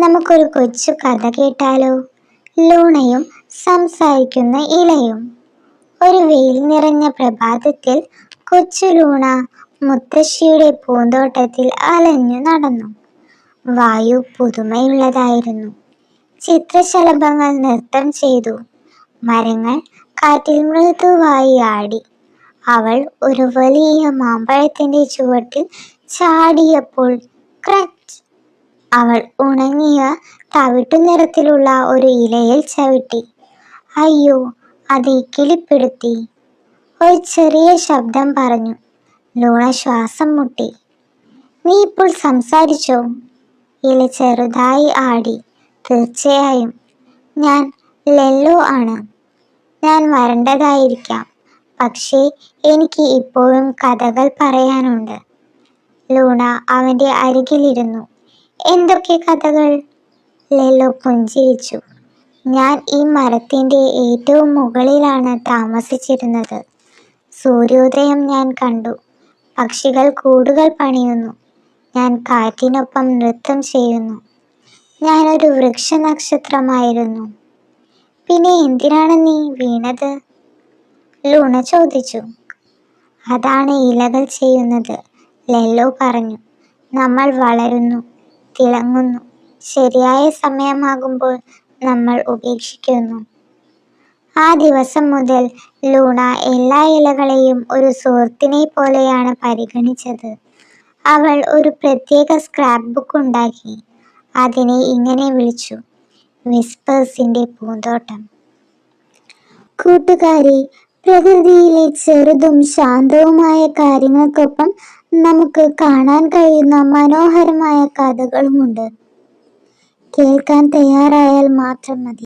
നമുക്കൊരു കൊച്ചു കഥ കേട്ടാലോ? ലൂണയും സംസാരിക്കുന്ന ഇലയും. ഒരു വെയിൽ നിറഞ്ഞ പ്രഭാതത്തിൽ കൊച്ചു ലൂണ മുത്തശ്ശിയുടെ പൂന്തോട്ടത്തിൽ അലഞ്ഞു നടന്നു. വായു പുതുമയുള്ളതായിരുന്നു. ചിത്രശലഭങ്ങൾ നൃത്തം ചെയ്തു. മരങ്ങൾ കാറ്റിൽ മൃദുവായി ആടി. അവൾ ഒരു വലിയ മാമ്പഴത്തിന്റെ ചുവട്ടിൽ ചാടിയപ്പോൾ ക്രച്ച്! അവൾ ഉണങ്ങിയ തവിട്ടു നിറത്തിലുള്ള ഒരു ഇലയിൽ ചവിട്ടി. അയ്യോ, അത് കിളിപ്പെടുത്തി! ഒരു ചെറിയ ശബ്ദം പറഞ്ഞു. ലൂണ ശ്വാസം മുട്ടി. നീ ഇപ്പോൾ സംസാരിച്ചോ? ഇല ചെറുതായി ആടി. തീർച്ചയായും. ഞാൻ ലെല്ലോ ആണ്. ഞാൻ വരണ്ടതായിരിക്കാം, പക്ഷേ എനിക്ക് ഇപ്പോഴും കഥകൾ പറയാനുണ്ട്. ലൂണ അവന്റെ അരികിലിരുന്നു. എന്തൊക്കെ കഥകൾ? ലെല്ലോ പുഞ്ചിരിച്ചു. ഞാൻ ഈ മരത്തിന്റെ ഏറ്റവും മുകളിലാണ് താമസിച്ചിരുന്നത്. സൂര്യോദയം ഞാൻ കണ്ടു. പക്ഷികൾ കൂടുകൾ പണിയുന്നു. ഞാൻ കാറ്റിനൊപ്പം നൃത്തം ചെയ്യുന്നു. ഞാനൊരു വൃക്ഷനക്ഷത്രമായിരുന്നു. പിന്നെ എന്തിനാണ് നീ വീണത്? ലൂണ ചോദിച്ചു. അതാണ് ഇലകൾ ചെയ്യുന്നത്, ലെല്ലോ പറഞ്ഞു. നമ്മൾ വളരുന്നു, തിളങ്ങുന്നു. ശരിയായ സമയമാകുമ്പോൾ നമ്മൾ ഉപേക്ഷിക്കുന്നു. ആ ദിവസം മുതൽ ലൂണ എല്ലാ ഇലകളെയും ഒരു സുഹൃത്തിനെ പോലെയാണ് പരിഗണിച്ചത്. അവൾ ഒരു പ്രത്യേക സ്ക്രാപ്പ് ബുക്ക് ഉണ്ടാക്കി. അതിനെ ഇങ്ങനെ വിളിച്ചു: വിസ്പേഴ്സിന്റെ പൂന്തോട്ടം. കൂട്ടുകാരെ, പ്രകൃതിയിലെ ചെറുതും ശാന്തവുമായ കാര്യങ്ങൾക്കൊപ്പം നമുക്ക് കാണാൻ കഴിയുന്ന മനോഹരമായ കഥകളുമുണ്ട്. കേൾക്കാൻ തയ്യാറായാൽ മാത്രം മതി.